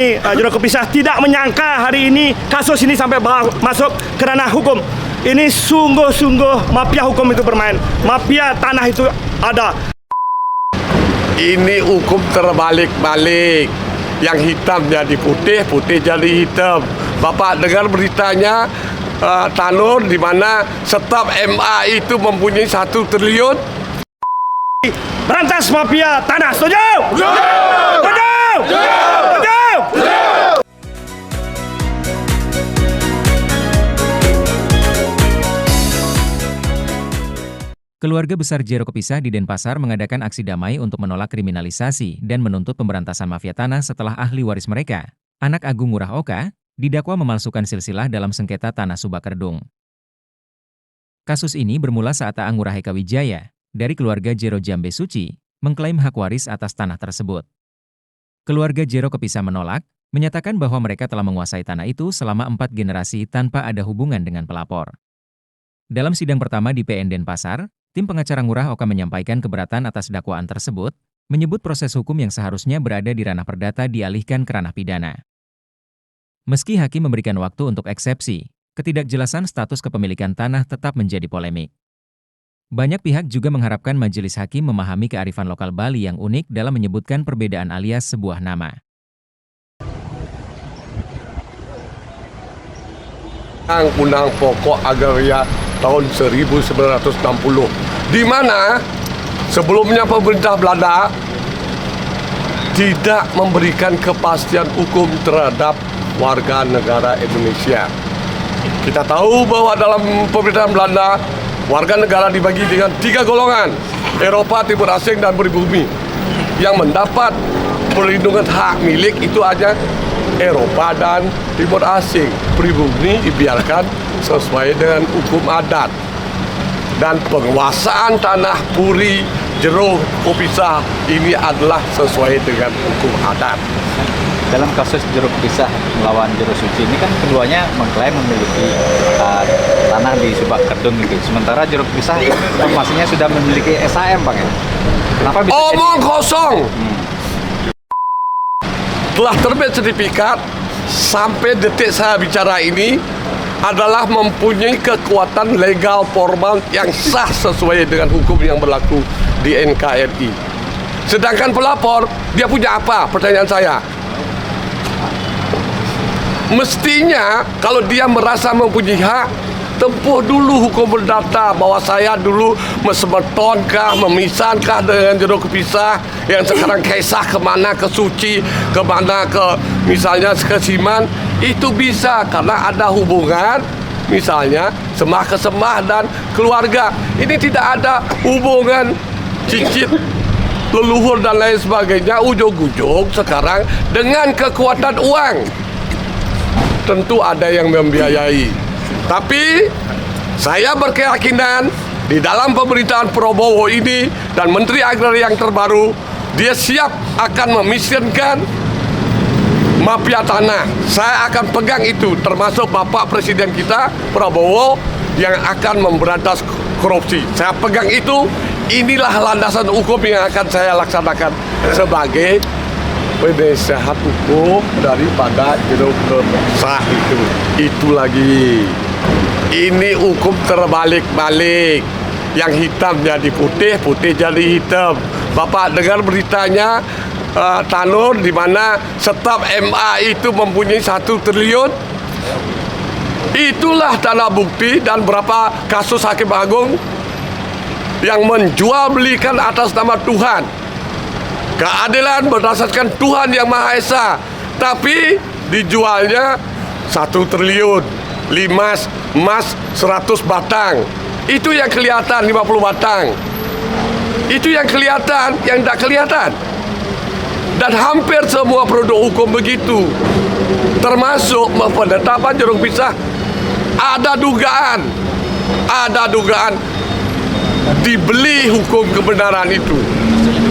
Juru Kepisah tidak menyangka hari ini kasus ini sampai masuk ke ranah hukum. Ini sungguh-sungguh mafia hukum itu bermain. Mafia tanah itu ada. Ini hukum terbalik-balik. Yang hitam jadi putih, putih jadi hitam. Bapak dengar beritanya Tanur di mana staf MA itu mempunyai 1 triliun. Berantas mafia tanah, setuju? Setuju! Setuju! Setuju! Keluarga besar Jero Kepisah di Denpasar mengadakan aksi damai untuk menolak kriminalisasi dan menuntut pemberantasan mafia tanah setelah ahli waris mereka, anak Agung Ngurah Oka, didakwa memalsukan silsilah dalam sengketa tanah Subakerdung. Kasus ini bermula saat Aang Ngurah Eka Wijaya, dari keluarga Jero Jambe Suci, mengklaim hak waris atas tanah tersebut. Keluarga Jero Kepisah menolak, menyatakan bahwa mereka telah menguasai tanah itu selama 4 generasi tanpa ada hubungan dengan pelapor. Dalam sidang pertama di PN Denpasar, tim pengacara Ngurah Oka menyampaikan keberatan atas dakwaan tersebut, menyebut proses hukum yang seharusnya berada di ranah perdata dialihkan ke ranah pidana. Meski hakim memberikan waktu untuk eksepsi, ketidakjelasan status kepemilikan tanah tetap menjadi polemik. Banyak pihak juga mengharapkan majelis hakim memahami kearifan lokal Bali yang unik dalam menyebutkan perbedaan alias sebuah nama. Undang Pokok Agraria tahun 1960, di mana sebelumnya pemerintah Belanda tidak memberikan kepastian hukum terhadap warga negara Indonesia. Kita tahu bahwa dalam pemerintahan Belanda, warga negara dibagi dengan 3 golongan, Eropa, Timur Asing, dan pribumi. Yang mendapat perlindungan hak milik itu hanya Eropa dan Timur Asing. Pribumi dibiarkan sesuai dengan hukum adat. Dan penguasaan tanah Puri Jero Kepisah ini adalah sesuai dengan hukum adat. Dalam kasus Jero Kepisah melawan Jero Suci ini kan keduanya mengklaim memiliki tanah di Subakerdung gitu. Sementara Jero Kepisah informasinya sudah memiliki SHM, Bang ya. Kenapa bisa omong kosong? Telah terbit sertifikat sampai detik saya bicara ini adalah mempunyai kekuatan legal formal yang sah sesuai dengan hukum yang berlaku di NKRI. Sedangkan pelapor, dia punya apa? Pertanyaan saya. Mestinya kalau dia merasa mempunyai hak, tempuh dulu hukum perdata bahwa saya dulu mesebetonkah, memisankah dengan Jero Kepisah yang sekarang kisah kemana, ke Suci, kemana, ke misalnya ke Siman, itu bisa karena ada hubungan misalnya semah ke semah dan keluarga. Ini tidak ada hubungan cicit leluhur dan lain sebagainya, ujung-ujung sekarang dengan kekuatan uang. Tentu ada yang membiayai. Tapi saya berkeyakinan di dalam pemerintahan Prabowo ini dan Menteri Agraria yang terbaru, dia siap akan memiskinkan mafia tanah. Saya akan pegang itu, termasuk Bapak Presiden kita Prabowo yang akan memberantas korupsi. Saya pegang itu. Inilah landasan hukum yang akan saya laksanakan sebagai penasehat hukum daripada Jero Kepisah itu. Itu lagi. Ini hukum terbalik-balik. Yang hitam jadi putih, putih jadi hitam. Bapak dengar beritanya Tanur di mana staf MA itu mempunyai 1 triliun. Itulah tanah bukti dan berapa kasus Hakim Agung yang menjual belikan atas nama Tuhan. Keadilan berdasarkan Tuhan yang Maha Esa, tapi dijualnya 1 triliun, emas 100 batang. Itu yang kelihatan 50 batang. Itu yang kelihatan, yang tidak kelihatan. Dan hampir semua produk hukum begitu. Termasuk penetapan Jero Kepisah. Ada dugaan dibeli hukum kebenaran itu.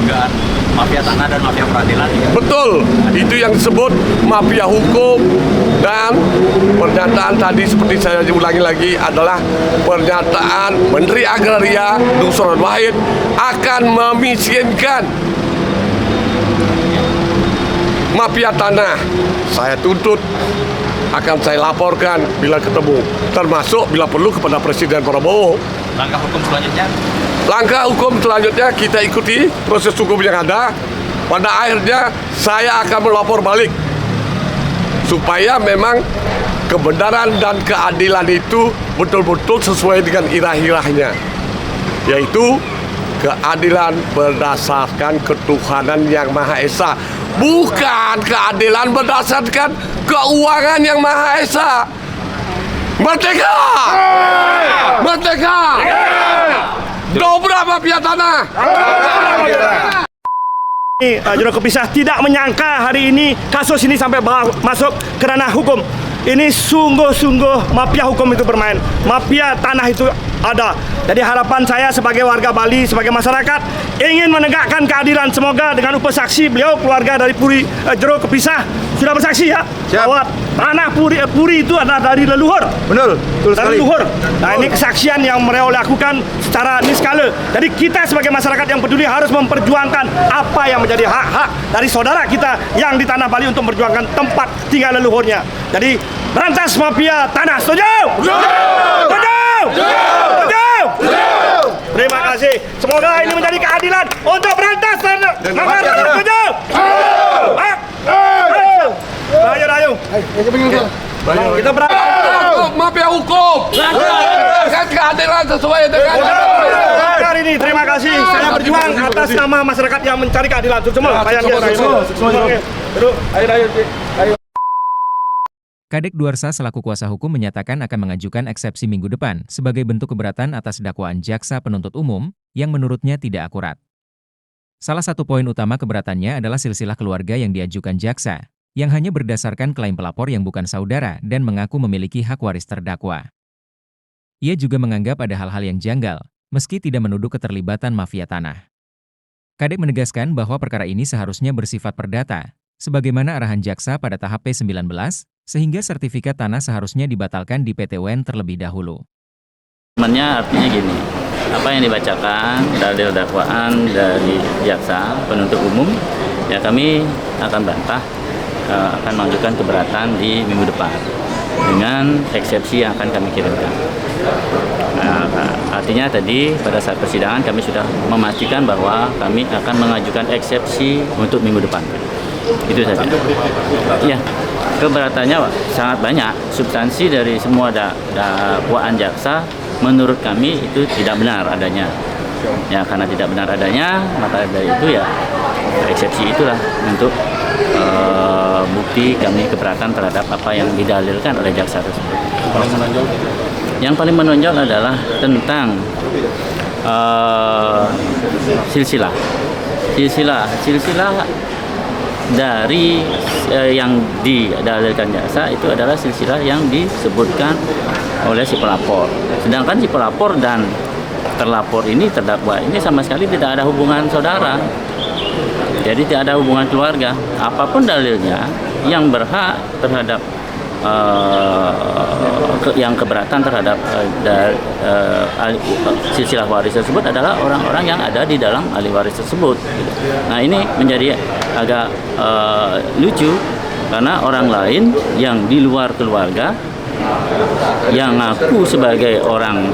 dugaan mafia tanah dan mafia peradilan ya? Betul, itu yang disebut mafia hukum. Dan pernyataan tadi seperti saya ulangi lagi adalah pernyataan Menteri Agraria Nusron Wahid akan memiskinkan mafia tanah saya tuntut, akan saya laporkan bila ketemu, termasuk bila perlu kepada Presiden Prabowo. Langkah hukum selanjutnya? Langkah hukum selanjutnya kita ikuti proses hukum yang ada. Pada akhirnya saya akan melapor balik supaya memang kebenaran dan keadilan itu betul-betul sesuai dengan irah-irahnya, yaitu keadilan berdasarkan ketuhanan yang Maha Esa, bukan keadilan berdasarkan keuangan yang Maha Esa. Merdeka! Merdeka! Dobra mafia tanah! Juru Kepisah tidak menyangka hari ini kasus ini sampai masuk ke ranah hukum. Ini sungguh-sungguh mafia hukum itu bermain, mafia tanah itu ada. Jadi harapan saya sebagai warga Bali, sebagai masyarakat ingin menegakkan keadilan. Semoga dengan upah saksi beliau keluarga dari Puri Juru Kepisah sudah bersaksi ya bahwa tanah Puri itu adalah dari leluhur. Betul Dari leluhur. Nah ini kesaksian yang beliau lakukan secara niskala. Jadi kita sebagai masyarakat yang peduli harus memperjuangkan apa yang menjadi hak-hak dari saudara kita yang di tanah Bali untuk memperjuangkan tempat tinggal leluhurnya. Jadi berantas mafia tanah. Setuju? Setuju? Terima kasih. Semoga ini menjadi keadilan untuk berantas mafia tanah. Setuju? Rayu. Kita berantas Mafia hukum! Kan keadilan sesuai dengan hari ini. Terima kasih. Saya berjuang atas nama masyarakat yang mencari keadilan. Semua. Kadek Duarsa selaku kuasa hukum menyatakan akan mengajukan eksepsi minggu depan sebagai bentuk keberatan atas dakwaan jaksa penuntut umum yang menurutnya tidak akurat. Salah satu poin utama keberatannya adalah silsilah keluarga yang diajukan jaksa, yang hanya berdasarkan klaim pelapor yang bukan saudara dan mengaku memiliki hak waris terdakwa. Ia juga menganggap ada hal-hal yang janggal, meski tidak menuduh keterlibatan mafia tanah. Kadek menegaskan bahwa perkara ini seharusnya bersifat perdata, sebagaimana arahan jaksa pada tahap P19, sehingga sertifikat tanah seharusnya dibatalkan di PT UN terlebih dahulu. Artinya gini, apa yang dibacakan dalil dakwaan dari jaksa penuntut umum, ya kami akan bantah, akan mengajukan keberatan di minggu depan dengan eksepsi yang akan kami kirimkan. Nah, artinya tadi pada saat persidangan kami sudah memastikan bahwa kami akan mengajukan eksepsi untuk minggu depan. Itu saja. Ya, keberatannya sangat banyak. Substansi dari semua dakwaan jaksa menurut kami itu tidak benar adanya. Ya, karena tidak benar adanya, maka dari itu ya eksepsi itulah untuk bukti kami keberatan terhadap apa yang didalilkan oleh jaksa tersebut. Yang paling menonjol adalah tentang silsilah dari yang didalilkan jaksa itu adalah silsilah yang disebutkan oleh si pelapor. Sedangkan si pelapor dan terlapor ini, terdakwa ini sama sekali tidak ada hubungan saudara. Jadi tidak ada hubungan keluarga. Apapun dalilnya, yang berhak terhadap yang keberatan terhadap silsilah waris tersebut adalah orang-orang yang ada di dalam ahli waris tersebut. Nah, ini menjadi agak lucu karena orang lain yang di luar keluarga yang ngaku sebagai orang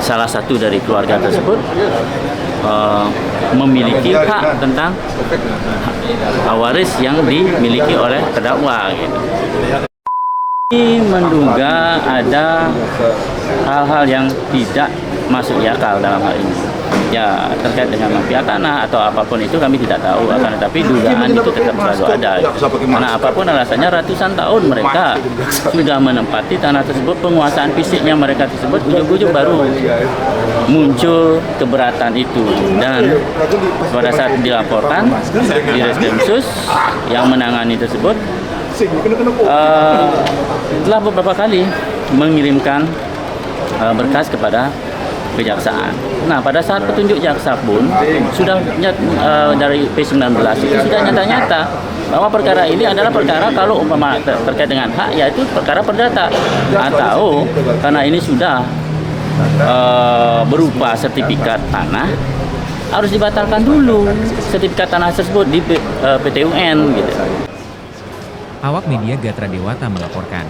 salah satu dari keluarga tersebut memiliki hak tentang waris yang dimiliki oleh terdakwa gitu. Ini menduga ada hal-hal yang tidak masuk akal dalam hal ini. Ya, terkait dengan mafia tanah atau apapun itu kami tidak tahu, akan tetapi dugaan itu tetap selalu ada. Karena apapun alasannya, ratusan tahun mereka sudah menempati tanah tersebut, penguasaan fisiknya mereka tersebut, ujung-ujung baru muncul keberatan itu. Dan pada saat dilaporkan di Reskrimsus yang menangani tersebut telah beberapa kali mengirimkan berkas kepada kejaksaan. Nah, pada saat petunjuk jaksa pun sudah dari P19 itu sudah nyata-nyata bahwa perkara ini adalah perkara kalau umpama terkait dengan hak, yaitu perkara perdata, atau karena ini sudah berupa sertifikat tanah, harus dibatalkan dulu sertifikat tanah tersebut di PT UN gitu. Awak media Gatra Dewata melaporkan.